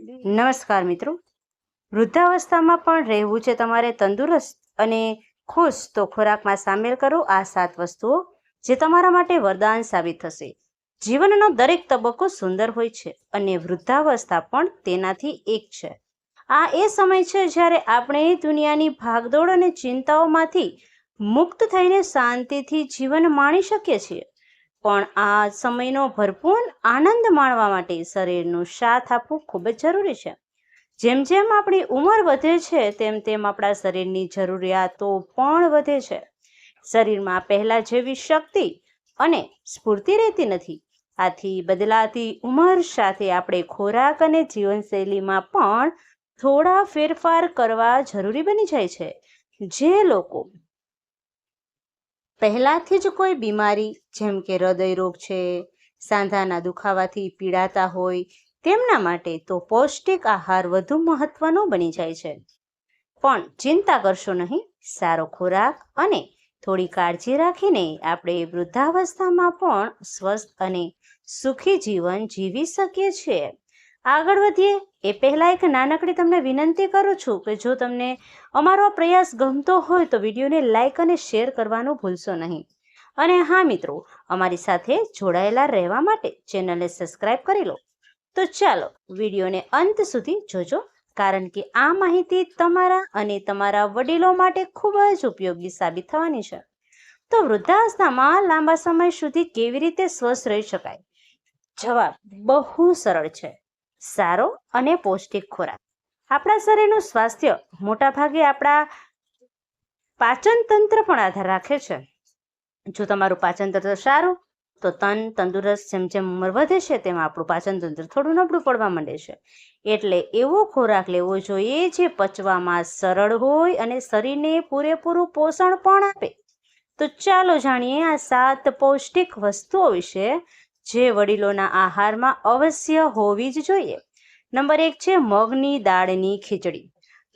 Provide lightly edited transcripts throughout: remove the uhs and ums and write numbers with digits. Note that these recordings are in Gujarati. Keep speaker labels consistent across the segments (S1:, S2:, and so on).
S1: નમસ્કાર મિત્રો, વૃદ્ધાવસ્થામાં પણ રહેવું છે તમારે તંદુરસ્ત અને ખુશ, તો ખોરાકમાં સામેલ કરો આ 7 વસ્તુઓ જે તમારા માટે વરદાન સાબિત થશે. જીવનનો દરેક તબક્કો સુંદર હોય છે અને વૃદ્ધાવસ્થા પણ તેનાથી એક છે. આ એ સમય છે જ્યારે આપણે દુનિયાની ભાગદોડ અને ચિંતાઓમાંથી મુક્ત થઈને શાંતિથી જીવન માણી શકીએ છીએ. પણ આ સમયનો ભરપૂર આનંદ માણવા માટે શરીરનું સાથ આપવું ખૂબ જ જરૂરી છે. જેમ જેમ આપણી ઉંમર વધે છે તેમ તેમ આપણા શરીરની જરૂરિયાતો પણ વધે છે. શરીરમાં પહેલા જેવી શક્તિ અને સ્ફૂર્તિ રહેતી નથી. આથી બદલાતી ઉંમર સાથે આપણે ખોરાક અને જીવનશૈલીમાં પણ થોડા ફેરફાર કરવા જરૂરી બની જાય છે. જે લોકો પહેલાથી જ કોઈ બીમારી જેમ કે હૃદય રોગ છે, સાંધાના દુખાવાથી પીડાતા હોય તેમના માટે તો પૌષ્ટિક આહાર વધુ મહત્વનો બની જાય છે. પણ ચિંતા કરશો નહીં, સારો ખોરાક અને થોડી કાળજી રાખીને આપણે વૃદ્ધાવસ્થામાં પણ સ્વસ્થ અને સુખી જીવન જીવી શકીએ છીએ. આગળ વધીએ એ પહેલાં એક નાનકડી તમને વિનંતી કરું છું કે જો તમને અમારો પ્રયાસ ગમતો હોય તો વિડીયોને લાઈક અને શેર કરવાનું ભૂલશો નહીં. અને હા મિત્રો, અમારી સાથે જોડાયેલા રહેવા માટે ચેનલને સબસ્ક્રાઈબ કરી લો. તો ચાલો વિડીયોને અંત સુધી જોજો, કારણ કે આ માહિતી તમારા અને તમારા વડીલો માટે ખૂબ જ ઉપયોગી સાબિત થવાની છે. તો વૃદ્ધાવસ્થામાં લાંબા સમય સુધી કેવી રીતે સ્વસ્થ રહી શકાય? જવાબ બહુ સરળ છે. સારો અને પૌષ્ટિક ખોરાક. આપણા શરીરનું સ્વાસ્થ્ય મોટાભાગે આપણા પાચન તંત્ર પર આધાર રાખે છે. જો તમારું પાચન તંત્ર સારું તો તન તંદુરસ્ત. જેમ જેમ ઉંમર વધે છે તેમ આપણું પાચન તંત્ર થોડું નબળું પડવા માંડે છે. એટલે એવો ખોરાક લેવો જોઈએ જે પચવામાં સરળ હોય અને શરીરને પૂરેપૂરું પોષણ પણ આપે. તો ચાલો જાણીએ આ 7 પૌષ્ટિક વસ્તુઓ વિશે જે વડીલોના આહારમાં અવશ્ય હોવી જ જોઈએ. નંબર 1 છે મગની દાળની ખીચડી.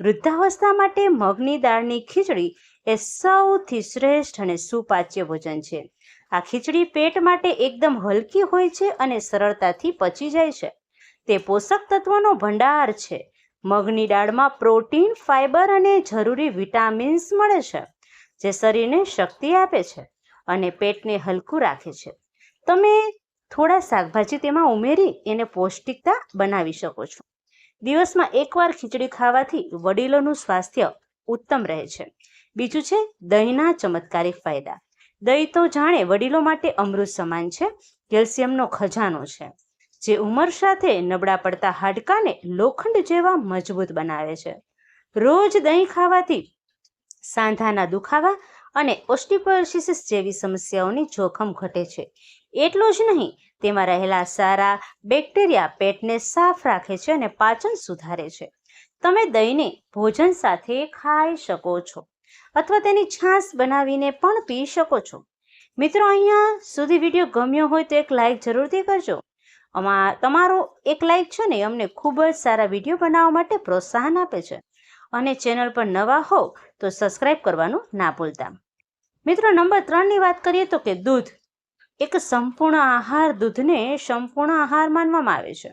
S1: વૃદ્ધાવસ્થા માટે મગની દાળની ખીચડી એ સૌથી શ્રેષ્ઠ અને સુપાચ્ય ભોજન છે. આ ખીચડી પેટ માટે એકદમ હલકી હોય છે અને સરળતાથી પચી જાય છે. તે પોષક તત્વોનો ભંડાર છે. મગની દાળમાં પ્રોટીન, ફાઇબર અને જરૂરી વિટામિન્સ મળે છે, જે શરીરને શક્તિ આપે છે અને પેટને હલકું રાખે છે. તમે થોડા શાકભાજી તેમાં ઉમેરી એને પૌષ્ટિકતા બનાવી શકો છો. દિવસમાં એકવાર ખીચડી ખાવાથી વડીલોનું સ્વાસ્થ્ય ઉત્તમ રહે છે. બીજું છે દહીંના ચમત્કારિક ફાયદા. દહીં તો જાણે વડીલો માટે અમૃત સમાન છે. કેલ્શિયમનો ખજાનો છે, જે ઉંમર સાથે નબળા પડતા હાડકાને લોખંડ જેવા મજબૂત બનાવે છે. રોજ દહીં ખાવાથી સાંધાના દુખાવા અને ઓસ્ટિયોપોરોસિસ જેવી સમસ્યાઓની જોખમ ઘટે છે. એટલું જ નહીં, તેમાં રહેલા સારા બેક્ટેરિયા પેટને સાફ રાખે છે અને પાચન સુધારે છે. તમે દહીંને ભોજન સાથે ખાઈ શકો છો અથવા તેની છાશ બનાવીને પણ પી શકો છો. મિત્રો, અહીંયા સુધી વિડીયો ગમ્યો હોય તો એક લાઈક જરૂરથી કરજો. તમારો એક લાઈક છે ને અમને ખૂબ જ સારા વિડીયો બનાવવા માટે પ્રોત્સાહન આપે છે. અને ચેનલ પર નવા હોવ તો સબસ્ક્રાઈબ કરવાનું ના ભૂલતા. મિત્રો, નંબર 3ની વાત કરીએ તો કે દૂધ. એક સંપૂર્ણ આહાર. દૂધને સંપૂર્ણ આહાર માનવામાં આવે છે.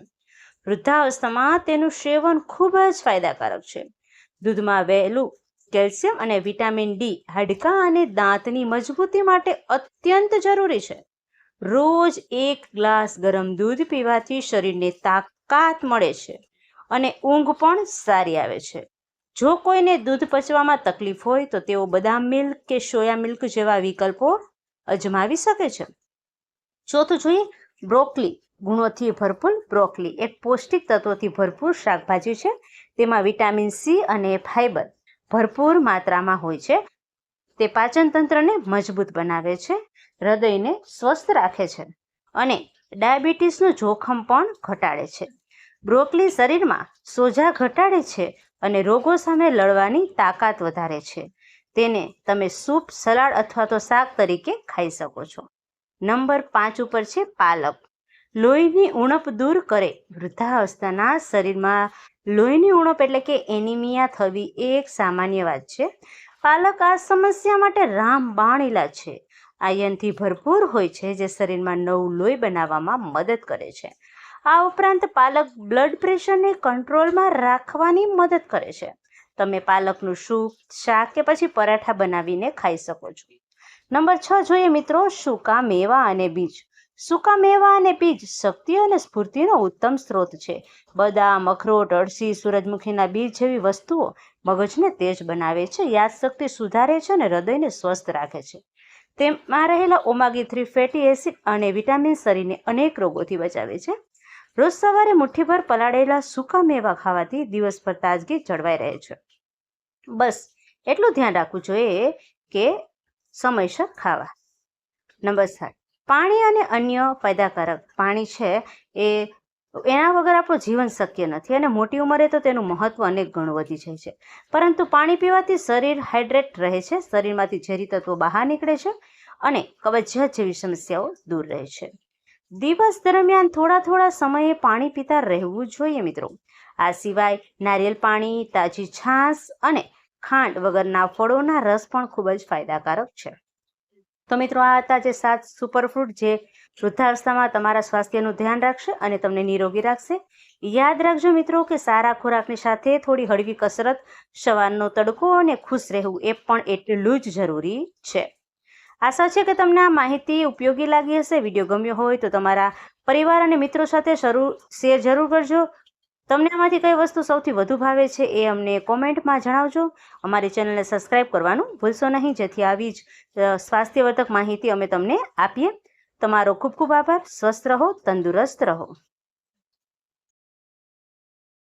S1: વૃદ્ધાવસ્થામાં તેનું સેવન ખૂબ જ ફાયદાકારક છે. દૂધમાં વહેલું કેલ્શિયમ અને વિટામિન ડી હાડકાં અને દાંતની મજબૂતી માટે અત્યંત જરૂરી છે. રોજ 1 ગ્લાસ ગરમ દૂધ પીવાથી શરીરને તાકાત મળે છે અને ઊંઘ પણ સારી આવે છે. જો કોઈને દૂધ પચવામાં તકલીફ હોય તો તેઓ બદામ મિલ્ક કે સોયા મિલ્ક જેવા વિકલ્પો અજમાવી શકે છે. ચોથું જોઈએ બ્રોકોલી. ગુણોથી ભરપૂર. બ્રોકોલી એક પૌષ્ટિક તત્વોથી ભરપૂર શાકભાજી છે. તેમાં વિટામિન સી અને ફાઇબર ભરપૂર માત્રામાં હોય છે. તે પાચન તંત્રને મજબૂત બનાવે છે, હૃદયને સ્વસ્થ રાખે છે અને ડાયાબિટીસનું જોખમ પણ ઘટાડે છે. બ્રોકોલી શરીરમાં સોજા ઘટાડે છે અને રોગો સામે લડવાની તાકાત વધારે છે. તેને તમે સૂપ, સલાડ અથવા તો શાક તરીકે ખાઈ શકો છો. નંબર 5 ઉપર છે પાલક. લોહીની ઉણપ દૂર કરે. વૃદ્ધાવસ્થાના શરીરમાં લોહીની ઉણપ એટલે કે એનિમિયા થવી એક સામાન્ય વાત છે. પાલક આ સમસ્યા માટે રામબાણ ઇલાજ છે. આયર્નથી ભરપૂર હોય છે, જે શરીરમાં નવું લોહી બનાવવામાં મદદ કરે છે. આ ઉપરાંત પાલક બ્લડ પ્રેશરને કંટ્રોલમાં રાખવાની મદદ કરે છે. તમે પાલકનું સૂપ, શાક કે પછી પરાઠા બનાવીને ખાઈ શકો છો. નંબર 6 જોઈએ મિત્રો, સૂકા મેવા અને બીજ. સૂકા મેવા અને બીજ શક્તિ અને સ્ફૂર્તિનો ઉત્તમ સ્ત્રોત છે. બદામ, અખરોટ, અળસી, સૂરજમુખીના બીજ જેવી વસ્તુઓ મગજને તેજ બનાવે છે, યાદશક્તિ સુધારે છે અને હૃદયને સ્વસ્થ રાખે છે. તેમાં રહેલા ઓમેગા-3 ફેટી એસિડ અને વિટામિન શરીરને અનેક રોગોથી બચાવે છે. રોજ સવારે મુઠ્ઠીભર પલાળેલા સૂકા મેવા ખાવાથી દિવસભર તાજગી જળવાઈ રહે છે. બસ એટલું ધ્યાન રાખવું જોઈએ કે સમયસર ખાવા. નંબર 7, પાણી અને અન્ય ફાયદાકારક. પાણી છે એના વગર આપણું જીવન શક્ય નથી અને મોટી ઉંમરે તો તેનું મહત્વ અનેક ગણું વધી જાય છે. પરંતુ પાણી પીવાથી શરીર હાઇડ્રેટ રહે છે, શરીરમાંથી ઝેરી તત્વો બહાર નીકળે છે અને કબજિયાત જેવી સમસ્યાઓ દૂર રહે છે. દિવસ દરમિયાન થોડા સમયે પાણી પીતા રહેવું જોઈએ મિત્રો. આ સિવાય નારિયેળ પાણી, તાજી છાશ અને ખાંડ વગરના ફળોના રસ પણ ખૂબ જ ફાયદાકારક છે. તો મિત્રો, આ હતા જે 7 સુપરફૂડ જે વૃદ્ધાવસ્થામાં તમારા સ્વાસ્થ્યનું ધ્યાન રાખશે અને તમને નિરોગી રાખશે. યાદ રાખજો મિત્રો કે સારા ખોરાકની સાથે થોડી હળવી કસરત, સવારનો તડકો અને ખુશ રહેવું એ પણ એટલું જ જરૂરી છે. આશા છે કે તમને આ માહિતી ઉપયોગી લાગી હશે. વિડીયો ગમ્યો હોય તો તમારા પરિવાર અને મિત્રો સાથે શેર જરૂર કરજો. તમને આમાંથી કઈ વસ્તુ સૌથી વધુ ભાવે છે એ અમને કોમેન્ટમાં જણાવજો. અમારી ચેનલને સબસ્ક્રાઈબ કરવાનું ભૂલશો નહીં, જેથી આવી જ સ્વાસ્થ્યવર્ધક માહિતી અમે તમને આપીએ. તમારો ખૂબ ખૂબ આભાર. સ્વસ્થ રહો, તંદુરસ્ત રહો.